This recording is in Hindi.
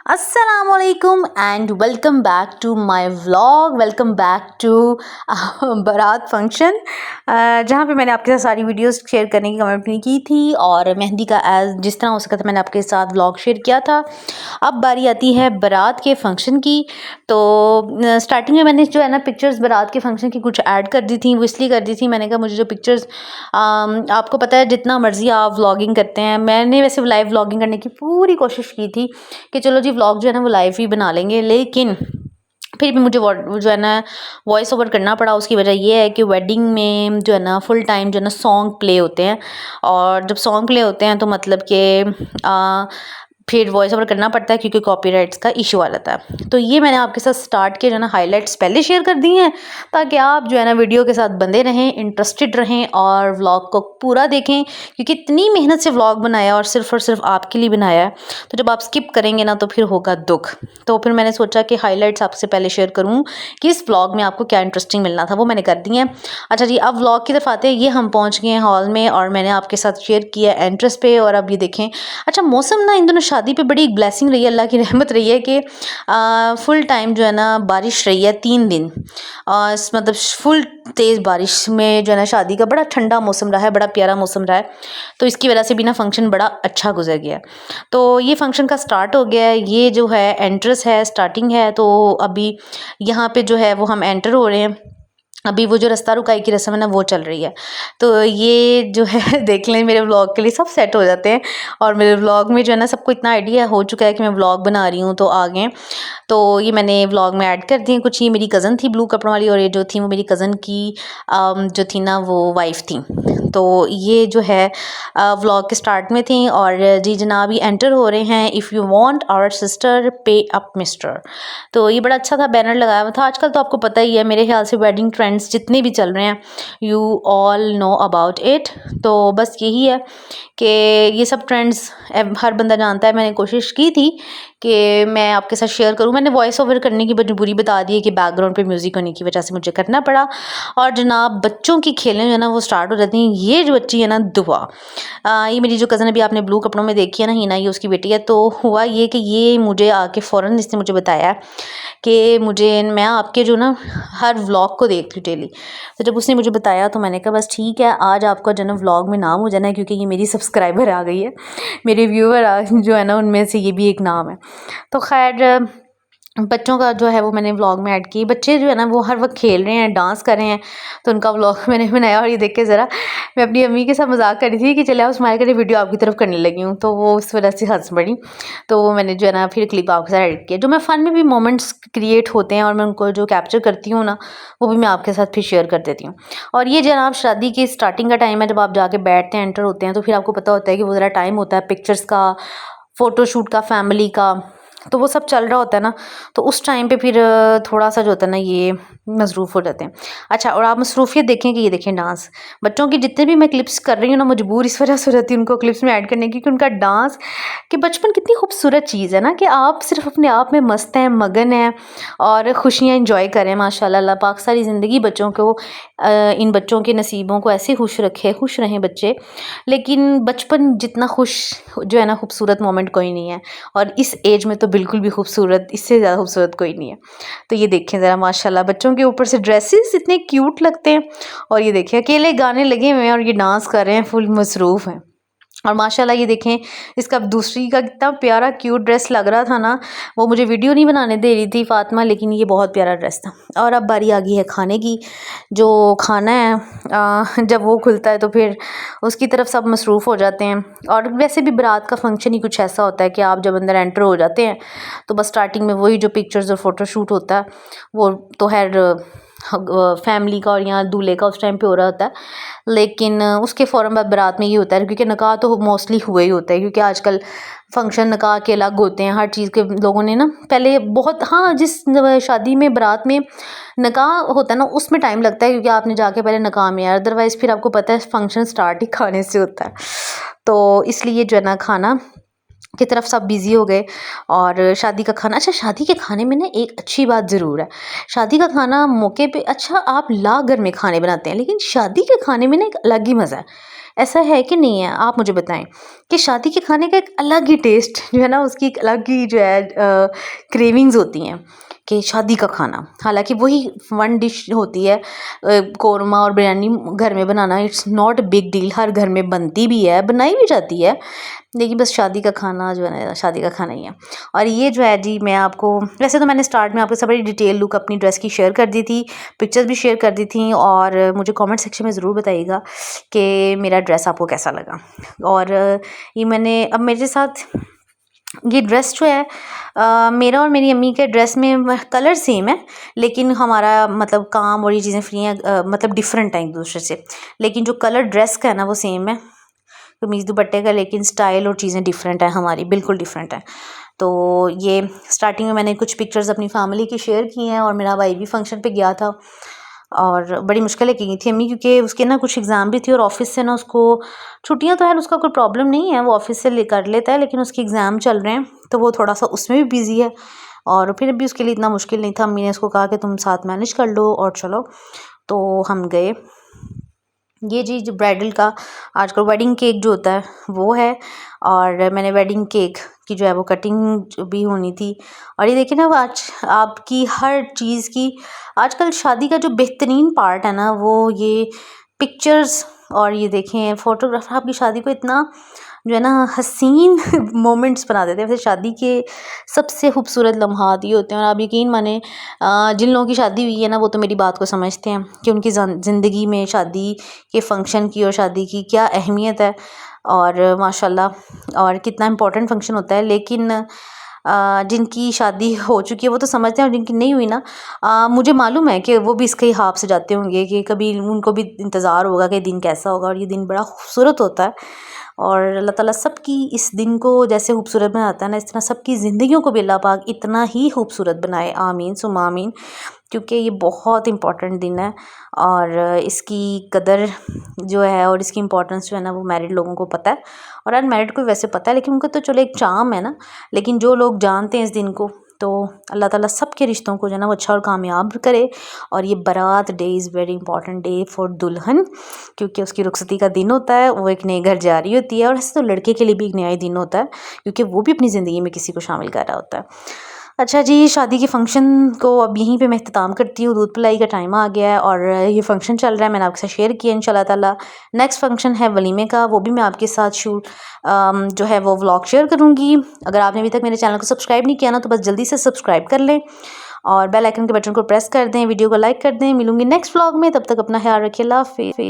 असलकुम and welcome back to my vlog. Welcome back to बारात फंक्शन, जहाँ पे मैंने आपके साथ सारी वीडियोस शेयर करने की कमिटमेंट की थी और मेहंदी का एज जिस तरह हो सका था मैंने आपके साथ व्लॉग शेयर किया था। अब बारी आती है बारात के फंक्शन की। तो स्टार्टिंग में मैंने जो है ना पिक्चर्स बारात के फंक्शन की कुछ ऐड कर दी थी, वो इसलिए कर दी थी मैंने कहा मुझे जो पिक्चर्स आपको पता है जितना मर्ज़ी आप व्लॉगिंग करते हैं, मैंने वैसे लाइव व्लॉगिंग करने की पूरी कोशिश की थी कि चलो जी व्लॉग जो है ना वो लाइव ही बना लेंगे, लेकिन फिर भी मुझे जो है ना वॉइस ओवर करना पड़ा। उसकी वजह ये है कि वेडिंग में जो है ना फुल टाइम जो है ना सॉन्ग प्ले होते हैं, और जब सॉन्ग प्ले होते हैं तो मतलब कि फिर वॉइस ओवर करना पड़ता है क्योंकि कॉपीराइट्स का इशू आ जाता है। तो ये मैंने आपके साथ स्टार्ट किया जो है ना हाइलाइट्स पहले शेयर कर दी हैं, ताकि आप जो है ना वीडियो के साथ बंधे रहें, इंटरेस्टेड रहें और व्लॉग को पूरा देखें, क्योंकि इतनी मेहनत से व्लॉग बनाया और सिर्फ आपके लिए बनाया है। तो जब आप स्किप करेंगे ना तो फिर होगा दुख। तो फिर मैंने सोचा कि हाइलाइट्स आपसे पहले शेयर करूँ कि इस व्लॉग में आपको क्या इंटरेस्टिंग मिलना था, वो मैंने कर दी हैं। अच्छा जी, अब व्लॉग की तरफ आते हैं। ये हम पहुँच गए हैं हॉल में और मैंने आपके साथ शेयर किया एंट्रेंस पे, और अब ये देखें। अच्छा, मौसम ना इन दोनों शादी पे बड़ी एक ब्लेसिंग रही है, अल्लाह की रहमत रही है कि फुल टाइम जो है ना बारिश रही है 3 दिन। मतलब फुल तेज़ बारिश में जो है ना शादी का बड़ा ठंडा मौसम रहा है, बड़ा प्यारा मौसम रहा है। तो इसकी वजह से भी ना फंक्शन बड़ा अच्छा गुजर गया। तो ये फंक्शन का स्टार्ट हो गया है। ये जो है एंट्रेंस है, स्टार्टिंग है। तो अभी यहाँ पे जो है वो हम एंटर हो रहे हैं। अभी वो जो रास्ता रुकाई की रस्म है ना वो चल रही है। तो ये जो है देख लें, मेरे व्लॉग के लिए सब सेट हो जाते हैं, और मेरे व्लॉग में जो है ना सबको इतना आइडिया हो चुका है कि मैं व्लॉग बना रही हूँ तो आ गए। तो ये मैंने व्लॉग में ऐड कर दिए कुछ। ये मेरी कज़न थी ब्लू कपड़ों वाली, और ये जो थी वो मेरी कज़न की जो थी ना वो वाइफ़ थी। तो ये जो है व्लॉग के स्टार्ट में थी। और जी जनाब ये एंटर हो रहे हैं। If you want our sister pay up mister. तो ये बड़ा अच्छा था, बैनर लगाया हुआ था। आजकल तो आपको पता ही है, मेरे ख्याल से वेडिंग ट्रेंड्स जितने भी चल रहे हैं you all know about it. तो बस यही है कि ये सब ट्रेंड्स हर बंदा जानता है। मैंने कोशिश की थी कि मैं आपके साथ शेयर करूं। मैंने वॉइस ओवर करने की मजबूरी बता दी है कि बैकग्राउंड पे म्यूज़िक होने की वजह से मुझे करना पड़ा। और जनाब बच्चों की खेलें जो है ना वो स्टार्ट हो जाती हैं। ये जो बच्ची है ना दुआ, ये मेरी जो कज़न अभी आपने ब्लू कपड़ों में देखी है ना, हिना, ये उसकी बेटी है। तो हुआ ये कि ये मुझे आके फ़ौरन इसने मुझे बताया कि मैं आपके जो ना हर व्लॉग को देखती हूँ डेली। तो जब उसने मुझे बताया तो मैंने कहा बस ठीक है, आज आपका जो ना व्लॉग में नाम हो जाना है, क्योंकि ये मेरी सब्सक्राइबर आ गई है, मेरे व्यूअर जो है ना उनमें से ये भी एक नाम है। तो खैर बच्चों का जो है वो मैंने व्लॉग में ऐड की। बच्चे जो है ना वो हर वक्त खेल रहे हैं, डांस कर रहे हैं, तो उनका व्लॉग मैंने बनाया। और ये देख के ज़रा मैं अपनी अम्मी के साथ मजाक कर रही थी कि चले आओ स्माइल करके वीडियो आपकी तरफ करने लगी हूँ, तो वो उस वजह से हंस पड़ी। तो वो मैंने जो है ना फिर क्लिप आपके साथ एडिट किया। जो मैं फ़न में भी मोमेंट्स क्रिएट होते हैं और मैं उनको जो कैप्चर करती हूँ ना, वो भी मैं आपके साथ फिर शेयर कर देती हूँ। और ये जनाब शादी की स्टार्टिंग का टाइम है, जब आप जाके बैठते हैं, एंटर होते हैं, तो फिर आपको पता होता है कि वो ज़रा टाइम होता है पिक्चर्स का, फ़ोटोशूट का, फैमिली का। तो वो सब चल रहा होता है ना, तो उस टाइम पे फिर थोड़ा सा जो होता है ना ये मसरूफ़ हो जाते हैं। अच्छा, और आप मसरूफ़ियत देखें कि ये देखें डांस बच्चों की जितने भी मैं क्लिप्स कर रही हूँ ना, मजबूर इस वजह से हो जाती है उनको क्लिप्स में ऐड करने की कि उनका डांस, कि बचपन कितनी खूबसूरत चीज़ है ना, कि आप सिर्फ अपने आप में मस्त हैं, मगन हैं और खुशियाँ इंजॉय करें। माशाल्लाह, अल्लाह पाक सारी ज़िंदगी बच्चों को इन बच्चों के नसीबों को ऐसे खुश रखे, खुश रहें बच्चे। लेकिन बचपन जितना खुश जो है ना खूबसूरत मोमेंट कोई नहीं है, और इस एज में तो बिल्कुल भी खूबसूरत, इससे ज़्यादा खूबसूरत कोई नहीं है। तो ये देखें ज़रा माशाल्लाह, बच्चों के ऊपर से ड्रेसेस इतने क्यूट लगते हैं। और ये देखें अकेले गाने लगे हुए हैं और ये डांस कर रहे हैं, फुल मसरूफ़ हैं। और माशाल्लाह ये देखें इसका दूसरी का कितना प्यारा क्यूट ड्रेस लग रहा था ना, वो मुझे वीडियो नहीं बनाने दे रही थी फ़ातिमा, लेकिन ये बहुत प्यारा ड्रेस था। और अब बारी आ गई है खाने की। जो खाना है जब वो खुलता है तो फिर उसकी तरफ सब मसरूफ़ हो जाते हैं। और वैसे भी बारात का फंक्शन ही कुछ ऐसा होता है कि आप जब अंदर एंटर हो जाते हैं तो बस स्टार्टिंग में वही जो पिक्चर्स और फ़ोटोशूट होता है वो तो खैर फैमिली का और यहाँ दूल्हे का उस टाइम पे हो रहा होता है। लेकिन उसके फ़ौरन बाद बारात में ये होता है, क्योंकि निकाह तो मोस्टली हुए ही होता है, क्योंकि आजकल फंक्शन निकाह के अलग होते हैं। हर चीज़ के लोगों ने ना पहले बहुत, हाँ, जिस शादी में बारात में निकाह होता है ना उसमें टाइम लगता है, क्योंकि आपने जाके पहले निकाह में आया, अदरवाइज़ फिर आपको पता है फंक्शन स्टार्ट ही खाने से होता है। तो इसलिए जो है ना खाना की तरफ सब बिज़ी हो गए। और शादी का खाना, अच्छा शादी के खाने में ना एक अच्छी बात ज़रूर है, शादी का खाना मौके पे, अच्छा आप लाख घर में खाने बनाते हैं, लेकिन शादी के खाने में ना एक अलग ही मज़ा है। ऐसा है कि नहीं है? आप मुझे बताएं कि शादी के खाने का एक अलग ही टेस्ट जो है ना, उसकी एक अलग ही जो है क्रेविंग्स होती हैं कि शादी का खाना, हालांकि वही वन डिश होती है। कौरमा और बिरयानी घर में बनाना इट्स नॉट बिग डील, हर घर में बनती भी है, बनाई भी जाती है, लेकिन बस शादी का खाना जो है ना, शादी का खाना ही है। और ये जो है जी, मैं आपको वैसे तो मैंने स्टार्ट में आपके साथ बड़ी डिटेल लुक अपनी ड्रेस की शेयर कर दी थी, पिक्चर्स भी शेयर कर दी थी, और मुझे कमेंट सेक्शन में ज़रूर बताइएगा कि मेरा ड्रेस आपको कैसा लगा। और ये मैंने अब मेरे साथ ये ड्रेस जो है मेरा और मेरी अम्मी के ड्रेस में कलर सेम है, लेकिन हमारा मतलब काम और ये चीज़ें फ्री हैं, मतलब डिफरेंट हैं एक दूसरे से, लेकिन जो कलर ड्रेस का है ना वो सेम है, कमीज़ दुपट्टे का, लेकिन स्टाइल और चीज़ें डिफरेंट हैं, हमारी बिल्कुल डिफरेंट है। तो ये स्टार्टिंग में मैंने कुछ पिक्चर्स अपनी फैमिली की शेयर की हैं, और मेरा भाई भी फंक्शन पे गया था, और बड़ी मुश्किलें की गई थी अम्मी, क्योंकि उसके ना कुछ एग्ज़ाम भी थी, और ऑफिस से ना उसको छुट्टियां तो है, उसका कोई प्रॉब्लम नहीं है, वो ऑफिस से कर लेता है, लेकिन उसके एग्ज़ाम चल रहे हैं तो वो थोड़ा सा उसमें भी बिज़ी है, और फिर भी उसके लिए इतना मुश्किल नहीं था। अम्मी ने उसको कहा कि तुम साथ मैनेज कर लो और चलो, तो हम गए। ये जी जो ब्राइडल का आजकल वेडिंग केक जो होता है वो है, और मैंने वेडिंग केक की जो है वो कटिंग भी होनी थी। और ये देखिए ना, आज आपकी हर चीज़ की, आजकल शादी का जो बेहतरीन पार्ट है ना वो ये पिक्चर्स, और ये देखें फोटोग्राफर आपकी शादी को इतना जो है ना हसीन मोमेंट्स बना देते हैं। वैसे शादी के सबसे खूबसूरत लम्हात ये होते हैं, और आप यकीन माने जिन लोगों की शादी हुई है ना वो तो मेरी बात को समझते हैं कि उनकी ज़िंदगी में शादी के फंक्शन की और शादी की क्या अहमियत है, और माशाल्लाह और कितना इम्पोर्टेंट फंक्शन होता है। लेकिन जिनकी शादी हो चुकी है वो तो समझते हैं, और जिनकी नहीं हुई ना, मुझे मालूम है कि वो भी इसके हिसाब से जाते होंगे कि कभी उनको भी इंतज़ार होगा कि दिन कैसा होगा, और ये दिन बड़ा खूबसूरत होता है। और अल्लाह ताला सबकी इस दिन को जैसे खूबसूरत बनाता है ना, इस तरह सबकी ज़िंदगियों को भी अल्लाह पाक इतना ही खूबसूरत बनाए, आमीन सुम्मा आमीन। क्योंकि ये बहुत इम्पॉर्टेंट दिन है, और इसकी कदर जो है और इसकी इम्पोर्टेंस जो है ना वो मैरिड लोगों को पता है, और अनमैरिड को वैसे पता है, लेकिन उनको तो चलो एक चाम है ना, लेकिन जो लोग जानते हैं इस दिन को, तो अल्लाह ताला सबके रिश्तों को जो है ना वो अच्छा और कामयाब करे। और ये बारात day is very important day for दुल्हन, क्योंकि उसकी रुखसती का दिन होता है, वो एक नए घर जा रही होती है, और ऐसे तो लड़के के लिए भी एक नया ही दिन होता है, क्योंकि वो भी अपनी ज़िंदगी में किसी को शामिल कर रहा होता है। अच्छा जी, शादी के फ़ंक्शन को अब यहीं पे मैं इख्तिताम करती हूँ, दूध पिलाई का टाइम आ गया है, और ये फ़ंक्शन चल रहा है, मैंने आपके साथ शेयर किया। इंशाल्लाह ताला नेक्स्ट फ़ंक्शन है वलीमे का, वो भी मैं आपके साथ जो है वो व्लॉग शेयर करूँगी। अगर आपने अभी तक मेरे चैनल को सब्सक्राइब नहीं किया ना, तो बस जल्दी से सब्सक्राइब कर लें, और बेल आइकन के बटन को प्रेस कर दें, वीडियो को लाइक कर दें। मिलूँगी नेक्स्ट व्लॉग में, तब तक अपना ख्याल रखिए, अल्लाह हाफ़िज़।